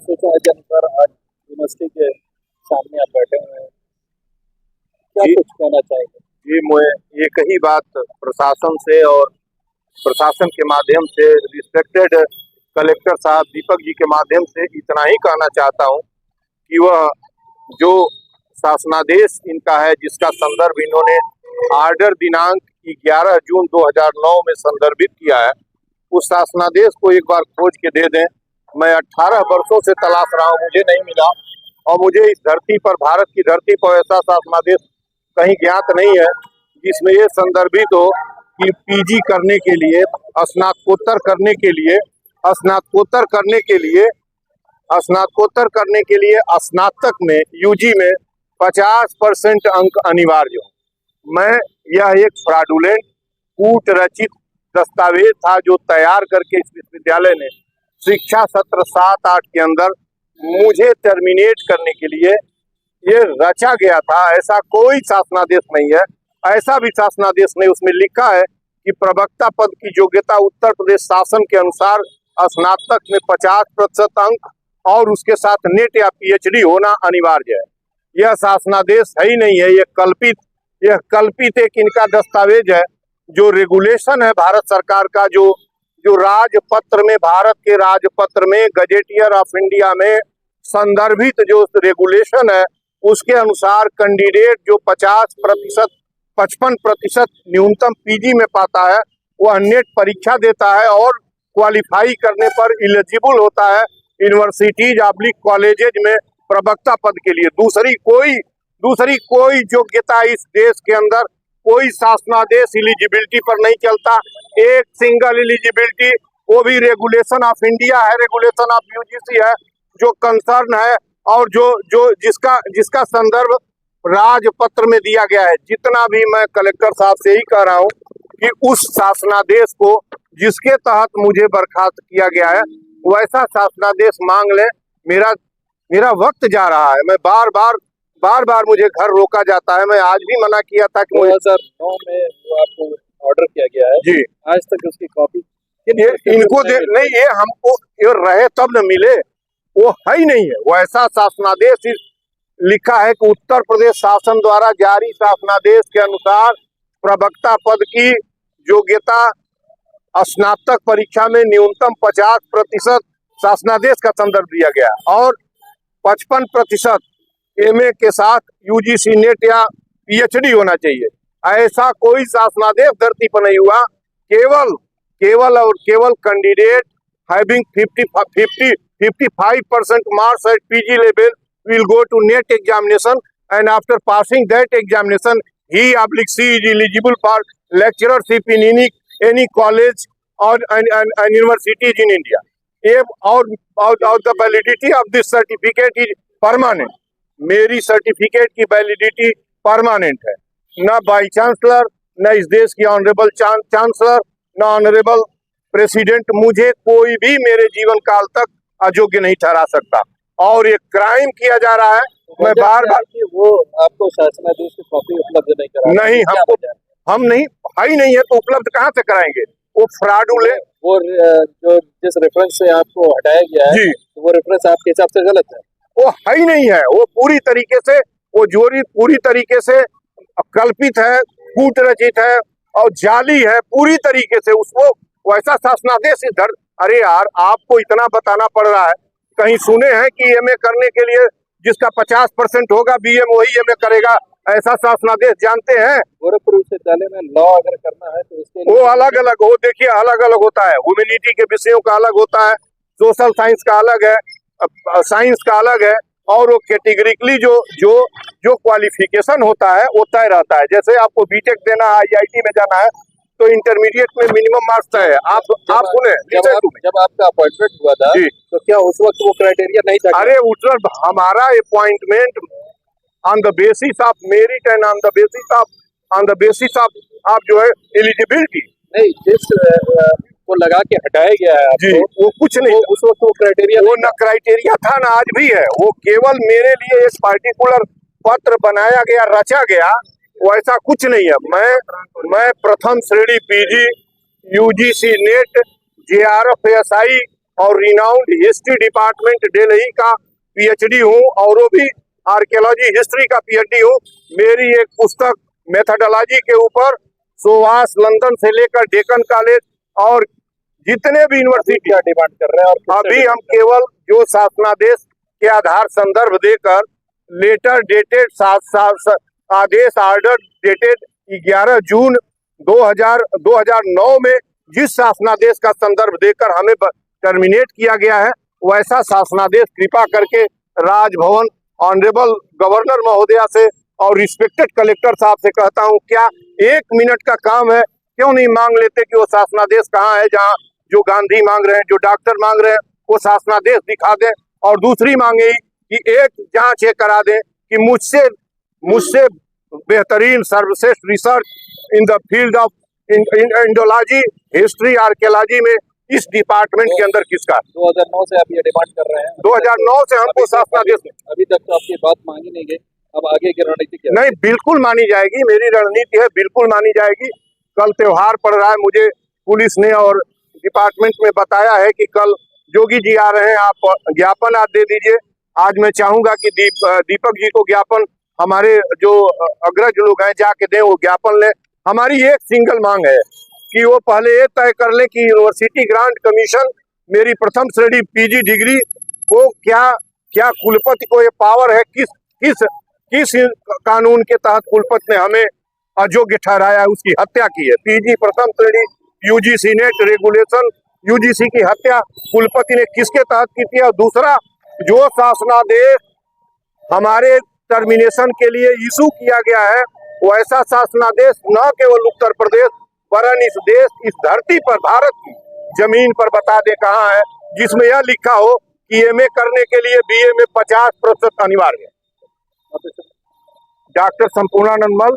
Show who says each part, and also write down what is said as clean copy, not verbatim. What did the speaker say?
Speaker 1: सूचना के अनुसार आज यूनिवर्सिटी के सामने आप बैठे हुए हैं, क्या कुछ कहना चाहेंगे?
Speaker 2: जी, मैं एक ही बात प्रशासन से और प्रशासन के माध्यम से रिस्पेक्टेड कलेक्टर साहब दीपक जी के माध्यम से इतना ही कहना चाहता हूं कि वह जो शासनादेश इनका है, जिसका संदर्भ इन्होंने आर्डर दिनांक 11 जून 2009 में संदर्भित किया है, उस शासनादेश को एक बार खोज के दे दें। मैं 18 वर्षों से तलाश रहा हूं, मुझे नहीं मिला। और मुझे इस धरती पर, भारत की धरती पर ऐसा शासनादेश कहीं ज्ञात नहीं है जिसमें ये संदर्भित हो कि पीजी करने के लिए, स्नातकोत्तर करने के लिए, स्नातकोत्तर करने के लिए, स्नातकोत्तर करने के लिए स्नातक में, यूजी में 50% अंक अनिवार्य हो। मैं यह एक फ्रॉडुलेंट कूट रचित दस्तावेज था जो तैयार करके इस विश्वविद्यालय ने शिक्षा सत्र 7-8 के अंदर मुझे टर्मिनेट करने के लिए ये रचा गया था। ऐसा कोई शासनादेश नहीं है। ऐसा भी शासनादेश नहीं, उसमें लिखा है कि प्रवक्ता पद की योग्यता उत्तर प्रदेश शासन के अनुसार स्नातक में 50% अंक और उसके साथ नेट या पीएचडी होना अनिवार्य है। यह शासनादेश है ही नहीं है, यह कल्पित एक इनका दस्तावेज है। जो रेगुलेशन है भारत सरकार का, जो राजपत्र में, भारत के राजपत्र में, गजेटियर ऑफ इंडिया में संदर्भित जो रेगुलेशन है, उसके अनुसार कैंडिडेट जो 50%, 55% न्यूनतम पीजी में पाता है, वह नेट परीक्षा देता है और क्वालिफाई करने पर एलिजिबल होता है यूनिवर्सिटीज ऑब्लिक कॉलेजेज में प्रवक्ता पद के लिए। दूसरी कोई योग्यता इस देश के अंदर कोई शासनादेश एलिजिबिलिटी पर नहीं चलता। एक सिंगल एलिजिबिलिटी, वो भी रेगुलेशन ऑफ इंडिया है, रेगुलेशन ऑफ यूजीसी है, जो कंसर्न है और जो जिसका संदर्भ राजपत्र में दिया गया है। जितना भी मैं कलेक्टर साहब से ही कह रहा हूं कि उस शासनादेश को जिसके तहत मुझे बर्खास्त किया गया है, वैसा शासनादेश मांग ले। मेरा वक्त जा रहा है। मैं बार बार मुझे घर रोका जाता है। मैं आज भी मना किया था कि
Speaker 1: 2009 में जो आपको ऑर्डर किया गया है
Speaker 2: जी,
Speaker 1: आज तक उसकी कॉपी
Speaker 2: इनको नहीं, ये हमको ये रहे तब न मिले, वो है ही नहीं है। वो ऐसा शासनादेश लिखा है कि उत्तर प्रदेश शासन द्वारा जारी शासनादेश के अनुसार प्रवक्ता पद की योग्यता स्नातक परीक्षा में न्यूनतम 50% शासनादेश का संदर्भ दिया गया और 55% एमए के साथ यूजीसी नेट या पीएचडी होना चाहिए। ऐसा कोई शासनादेश धरती पर नहीं हुआ। केवल candidate having 55% marks at PG level will go to net examination and after passing that examination he/she is eligible for lecturership in any college or and universities in India. और the validity of this certificate is permanent. मेरी certificate की validity permanent है। न vice chancellor, न इस देश की honourable chancellor, न ऑनरेबल प्रेसिडेंट मुझे कोई भी मेरे जीवन काल तक अयोग्य नहीं ठहरा सकता। और ये क्राइम किया जा रहा है। मैं बार
Speaker 1: वो आपको शासनादेश की कॉपी उपलब्ध नहीं करा
Speaker 2: नहीं, हम नहीं है ही नहीं है तो उपलब्ध कहाँ से कराएंगे? वो फ्रॉडुलेंट,
Speaker 1: वो जो जिस रेफरेंस से आपको हटाया गया है वो रेफरेंस आपके हिसाब से गलत है।
Speaker 2: वो है ही नहीं है। वो पूरी तरीके से कल्पित है, कूट रचित है और जाली है पूरी तरीके से। उसको वैसा शासनादेश इधर, अरे यार, आपको इतना बताना पड़ रहा है। कहीं सुने हैं कि एमए करने के लिए जिसका 50% होगा बीएम वही एमए करेगा? ऐसा शासनादेश जानते हैं?
Speaker 1: गोरखपुर विश्वविद्यालय में लॉ अगर करना है तो उसके
Speaker 2: वो अलग अलग हो, देखिए अलग अलग होता है। ह्यूमैनिटी के विषयों का अलग होता है, सोशल साइंस का अलग है, साइंस का अलग है और वो कैटेगरिकली जो क्वालिफिकेशन होता है वो तय रहता है। जैसे आपको बीटेक देना है, आईआईटी में जाना है तो इंटरमीडिएट में मिनिमम मार्क्स तय है। आप सुने,
Speaker 1: जब आपका अपॉइंटमेंट हुआ था तो क्या उस वक्त वो क्राइटेरिया नहीं था?
Speaker 2: अरे उस हमारा appointment on the basis of merit and on the basis of जो है एलिजिबिलिटी
Speaker 1: नहीं, जिस को लगा के हटाया गया है
Speaker 2: जी, वो कुछ नहीं।
Speaker 1: उस वक्त वो क्राइटेरिया,
Speaker 2: वो न क्राइटेरिया था ना आज भी है। वो केवल मेरे लिए एक पार्टिकुलर पत्र बनाया गया, रचा गया, वैसा कुछ नहीं है। मैं प्रथम श्रेणी PG, UGC net, JRF ASI और रिनाउंड हिस्ट्री डिपार्टमेंट दिल्ली का पीएचडी हूँ और वो भी आर्कियोलॉजी हिस्ट्री का पीएचडी हूँ। मेरी एक पुस्तक मेथोडोलॉजी के ऊपर सोवास लंदन से लेकर डेक्कन कॉलेज और जितने भी यूनिवर्सिटी
Speaker 1: क्या डिमांड कर रहे हैं और किससे
Speaker 2: अभी हम
Speaker 1: demand कर
Speaker 2: केवल जो शासनादेश के आधार संदर्भ देकर लेटर डेटेड आदेश ऑर्डर डेटेड 11 जून 2009 में जिस शासनादेश का संदर्भ देकर हमें टर्मिनेट किया गया है वैसा शासनादेश कृपा करके राजभवन ऑनरेबल गवर्नर महोदया से और रिस्पेक्टेड कलेक्टर साहब से कहता हूं, क्या 1 मिनट का काम है, क्यों नहीं मांग लेते कि वो शासनादेश कहाँ है, जहां जो गांधी मांग रहे हैं, जो डॉक्टर मांग रहे हैं, वो शासनादेश दिखा दें। और दूसरी मांगे कि एक जांच ये करा दें कि मुझसे बेहतरीन सर्वश्रेष्ठ research in the field of Indology history archaeology में इस डिपार्टमेंट के अंदर किसका।
Speaker 1: 2009 से आप ये डिमांड कर रहे हैं।
Speaker 2: 2009 से हमको शासनादेश
Speaker 1: अभी तक तो आपकी बात मांगी नहीं गई, अब आगे की रणनीति क्या है?
Speaker 2: नहीं, बिल्कुल मानी जाएगी, मेरी रणनीति है, बिल्कुल मानी जाएगी। कल त्योहार पड़ रहा है, मुझे पुलिस ने और डिपार्टमेंट में बताया है कि कल जोगी जी आ रहे हैं, आप ज्ञापन आज दे दीजिए। आज मैं चाहूंगा कि दीपक जी को ज्ञापन हमारे जो अग्रज लोग हैं जाके दें, वो ज्ञापन लें। हमारी एक सिंगल मांग है कि वो पहले ये तय कर लें कि यूनिवर्सिटी ग्रांट कमीशन मेरी प्रथम श्रेणी पीजी डिग्री को क्या कुलपति को ये पावर है, किस कानून के तहत कुलपति ने हमें अयोग्य ठहराया है, उसकी हत्या की है। पीजी प्रथम श्रेणी यूजीसी नेट रेगुलेशन यूजीसी की हत्या कुलपति ने किसके तहत की थी। और दूसरा, जो शासनादेश हमारे टर्मिनेशन के लिए इशू किया गया है वो ऐसा शासनादेश न केवल उत्तर प्रदेश वरन इस देश, इस धरती पर, भारत की जमीन पर बता दे कहाँ है, जिसमें यह लिखा हो कि एमए करने के लिए बीए में 50% अनिवार्य है। डॉक्टर संपूर्णानंद मल,